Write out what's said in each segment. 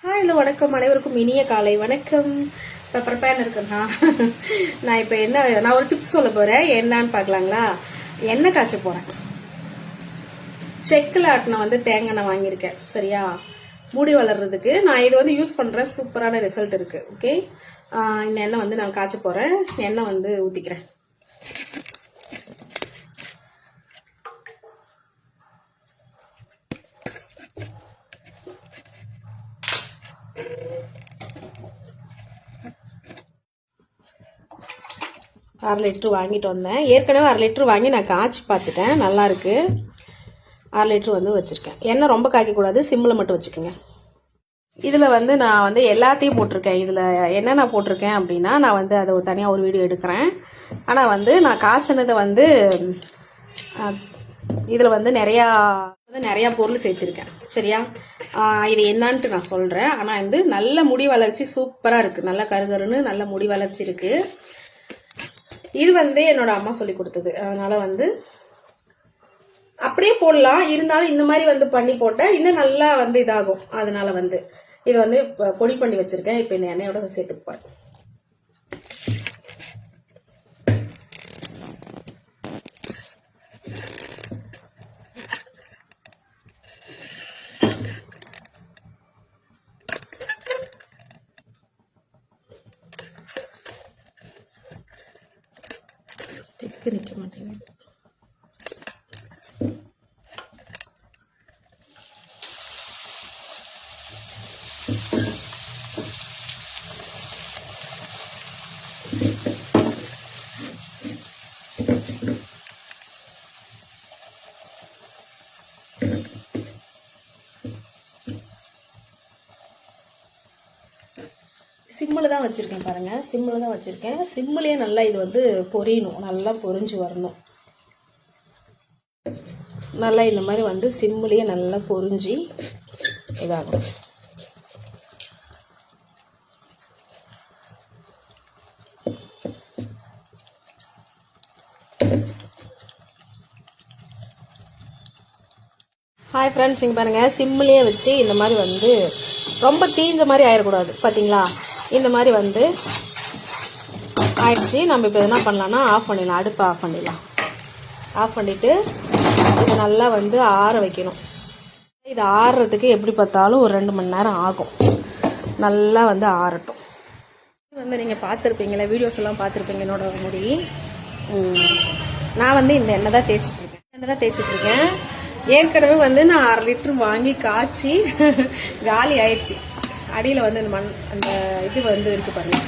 Hello வணக்கம், அனைவருக்கும் இனிய காலை வணக்கம். இப்போ ப்ரிப்பேர் இருக்கேன்னா நான் இப்போ நான் ஒரு டிப்ஸ் சொல்ல போறேன். என்னன்னு பார்க்கலாங்களா? எண்ணெய் காய்ச்ச போறேன். செக்கில் ஆட்டின தேங்காய் எண்ணெய் வாங்கியிருக்கேன். சரியா? முடி வளர்றதுக்கு நான் இது யூஸ் பண்றேன். சூப்பரான ரிசல்ட் இருக்கு. ஓகே, இந்த எண்ணெய் நான் காய்ச்ச போறேன். எண்ணெய் ஊத்திக்கிறேன். அரை லிட்டரு வாங்கிட்டு வந்தேன். ஏற்கனவே அரை லிட்டரு வாங்கி நான் காய்ச்சி பார்த்துட்டேன். நல்லா இருக்கு. அரை லிட்டரு வச்சிருக்கேன். எண்ணெய் ரொம்ப காய்க்கக்கூடாது, சிம்மில் மட்டும் வச்சுக்கோங்க. இதில் நான் எல்லாத்தையும் போட்டிருக்கேன். இதில் என்னென்ன போட்டிருக்கேன் அப்படின்னா, நான் அதை தனியாக ஒரு வீடியோ எடுக்கிறேன். ஆனால் நான் காய்ச்சினதை இதில் நிறையா பொருள் சேர்த்துருக்கேன். சரியா? இது என்னன்ட்டு நான் சொல்கிறேன். ஆனால் நல்ல முடி வளர்ச்சி சூப்பராக இருக்குது. நல்ல கருகருன்னு நல்ல முடி வளர்ச்சி இருக்குது. இது என்னோட அம்மா சொல்லி கொடுத்தது. அதனால அப்படியே போடலாம். இருந்தாலும் இந்த மாதிரி பண்ணி போட்டா இன்னும் நல்லா இதாகும். அதனால இது பொடி பண்ணி வச்சிருக்கேன். இப்ப இந்த எண்ணெயோட சேர்த்துப்பேன். ஸ்டிக்கு நிற்க மாட்டேங்குது. சிம்மில் தான் வச்சுருக்கேன் பாருங்க. சிம்மில் தான் வச்சுருக்கேன். சிம்மிலேயே நல்லா இது பொரியணும். நல்லா பொரிஞ்சு வரணும். நல்லா இந்த மாதிரி சிம்மிலேயே நல்லா பொரிஞ்சு இதாகும். ஹாய் ஃப்ரெண்ட்ஸ், இங்கே பாருங்கள். சிம்மிலேயே வச்சு இந்த மாதிரி ரொம்ப தீஞ்ச மாதிரி ஆயிடக்கூடாது. பார்த்தீங்களா? இந்த மாதிரி ஆயிடுச்சு. நம்ம இப்போ என்ன பண்ணலாம்னா ஆஃப் பண்ணிடலாம். அடுப்பை ஆஃப் பண்ணிடலாம். ஆஃப் பண்ணிவிட்டு இதை நல்லா ஆற வைக்கணும். இது ஆறுறதுக்கு எப்படி பார்த்தாலும் ஒரு 2 மணி நேரம் ஆகும். நல்லா ஆறட்டும். நீங்கள் பார்த்துருப்பீங்களே, வீடியோஸ் எல்லாம் பார்த்துருப்பீங்க என்னோட முடி. நான் இந்த எண்ணெய் தான் தேய்ச்சிட்ருக்கேன். ஏற்கனவே நான் அரை லிட்டரு வாங்கி காய்ச்சி காலி ஆயிடுச்சு. அடியில் அந்த இது இருக்கு பாருங்க.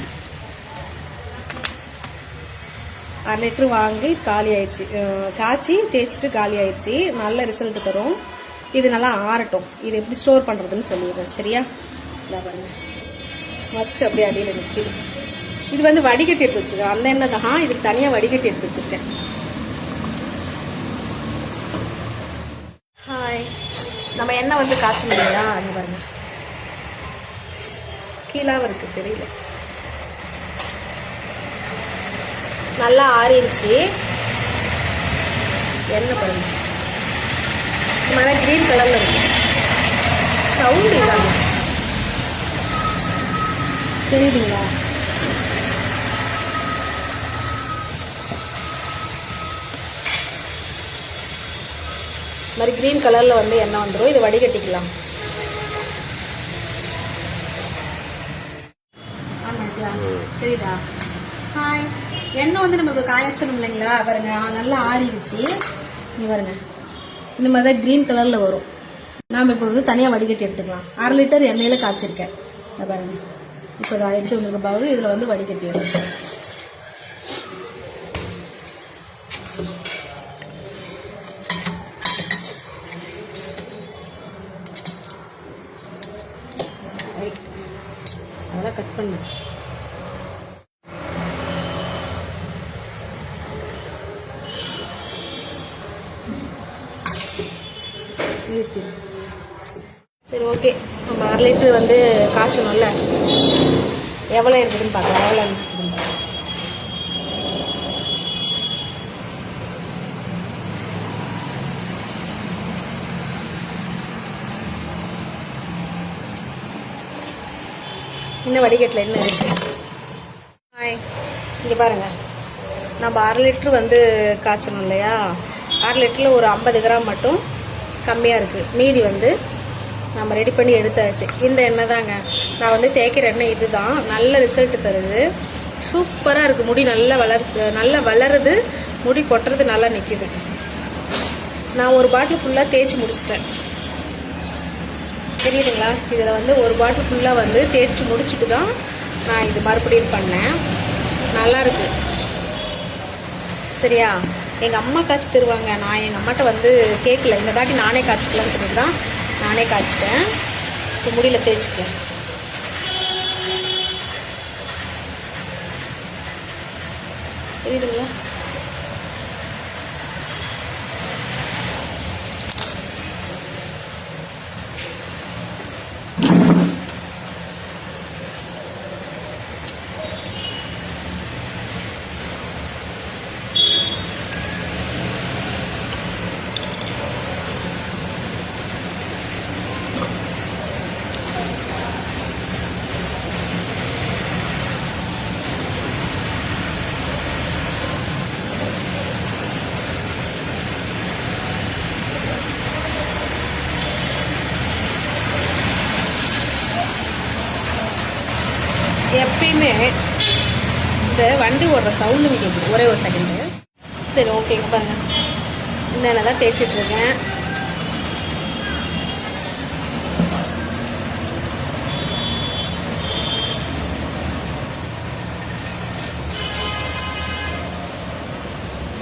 அரை லிட்டரு வாங்கி காலி ஆயிடுச்சு. காய்ச்சி தேய்ச்சிட்டு காலி ஆயிடுச்சு. நல்ல ரிசல்ட் தரும். இது நல்லா ஆறட்டும். இது எப்படி ஸ்டோர் பண்றதுன்னு சொல்லிடுறேன். சரியா? பாருங்க, ஃபர்ஸ்ட் அப்படியே அடியில் நிற்கிது. இது வடிகட்டி எடுத்து வச்சிருக்கேன். அந்த எண்ணெய் தான். இதுக்கு தனியாக வடிகட்டி எடுத்து வச்சிருக்கேன். ஹாய், நம்ம எண்ணெய் காய்ச்சணும் இல்லையா? அங்கே பாருங்க, கீழாவும் இருக்கு, தெரியல. நல்லா ஆறிடுச்சு. எண்ணெய் பாருங்க, நல்லா கிரீன் கலர்ல இருக்கு. சவுண்ட் இதாங்க, தெரியுதுங்களா? மாதிரி கிரீன் கலர்ல எண்ணெய் வந்துடும். இது வடிகட்டிக்கலாம். தெரியுதா? ஹாய், எண்ணெய் நமக்கு காய்ச்சணும் இல்லைங்களா? பாருங்க, நல்லா ஆறிடுச்சு. நீ பாருங்க, இந்த மாதிரி தான் கிரீன் கலர்ல வரும். நாம இப்போ தனியாக வடிகட்டி எடுத்துக்கலாம். அரை லிட்டர் எண்ணெயில காய்ச்சிருக்கேன். பாருங்க, இப்போ எடுத்து வந்துருக்க பவுல் இதுல வடிகட்டி எடுத்து அதெல்லாம் கட் பண்ணு. சரி, ஓகே. நம்ம அரை லிட்டரு காய்ச்சணும்ல, எவ்வளோ இருக்குதுன்னு பார்க்கலாம். எவ்வளோ இருக்குதுன்னு இன்னும் வடிகட்டில் என்ன இருக்கு. இங்கே பாருங்கள், நம்ம 1/2 லிட்டர் வந்து காய்ச்சணும் இல்லையா, 1/2 லிட்டரில் ஒரு 50 கிராம் மட்டும் கம்மியாக இருக்குது. மீதி வந்து நம்ம ரெடி பண்ணி எடுத்தாச்சு. இந்த எண்ணெய் தாங்க நான் வந்து தேய்க்கிற எண்ணெய். இது தான் நல்ல ரிசல்ட் தருது. சூப்பராக இருக்குது. முடி நல்லா வளருது. முடி கொட்டுறது நல்லா நிற்கிது. நான் ஒரு பாட்டில் ஃபுல்லாக தேய்ச்சி முடிச்சிட்டேன். தெரியுதுங்களா? இதில் வந்து ஒரு பாட்டில் ஃபுல்லாக வந்து தேய்ச்சி முடிச்சுட்டு தான் நான் இது மறுபடியும் பண்ணேன். நல்லாயிருக்கு. சரியா? எங்கள் அம்மா காய்ச்சி தருவாங்க. நான் எங்கள் அம்மாட்ட வந்து கேட்கல. இந்த தாட்டி நானே காய்ச்சிக்கலாம்னு சொல்லிட்டு தான் நானே காய்ச்சிட்டேன். இப்போ முடியல தேய்ச்சிக்கேன். தெரியுதுங்களா? எப்பயுமே இந்த வண்டி ஓடுற சவுண்டு கேட்குது. ஒரே ஒரு செகண்டு. சரி, ஓகேங்க. பாருங்க, இந்த எண்ணெய் தான் தேய்ச்சிட்டு இருக்கேன்.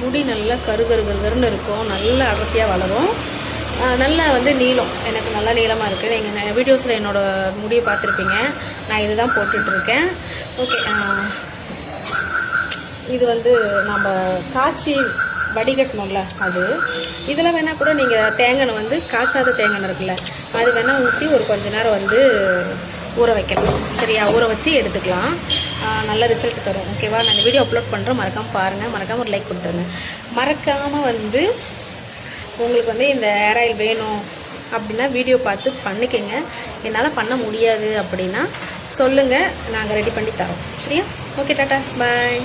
முடி நல்லா கருகருன்னு இருக்கும். நல்லா அடர்த்தியாக வளரும். நல்லா வந்து நீளம், எனக்கு நல்லா நீளமாக இருக்குது. நீங்கள் வீடியோஸில் என்னோடய முடியை பார்த்துருப்பீங்க. நான் இதுதான் போட்டுட்ருக்கேன். ஓகே, இது வந்து நம்ம காய்ச்சி வடிகட்டணும்ல, அது இதில் வேணால் கூட நீங்கள் தேங்காய் வந்து காய்ச்சாத தேங்காய் இருக்குல்ல, அது வேணால் ஊற்றி ஒரு கொஞ்ச நேரம் வந்து ஊற வைக்கலாம். சரியா? ஊற வச்சு எடுத்துக்கலாம். நல்ல ரிசல்ட் தரும். ஓகேவா? நான் இந்த வீடியோ அப்லோட் பண்ணுறேன். மறக்காமல் பாருங்கள். மறக்காமல் ஒரு லைக் கொடுத்துருங்க. மறக்காமல் வந்து உங்களுக்கு வந்து இந்த ஹேர் ஆயில் வேணும் அப்படின்னா வீடியோ பார்த்து பண்ணிக்கங்க. என்னால் பண்ண முடியாது அப்படின்னா சொல்லுங்கள், நாங்கள் ரெடி பண்ணி தரோம். சரியா? ஓகே, டாட்டா, பாய்.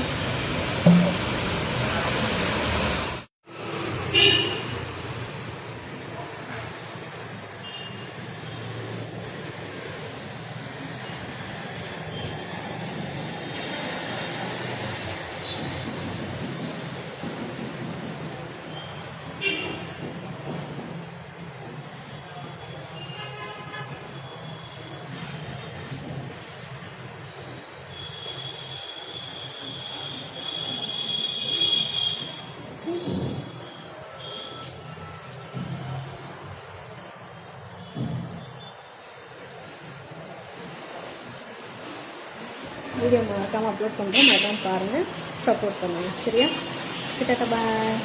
வீடியோ மறக்காமல் அப்லோட் பண்ணுறேன். மறக்காமல் பாருங்கள், சப்போர்ட் பண்ணுங்கள். சரியா? கிட்ட பாய்.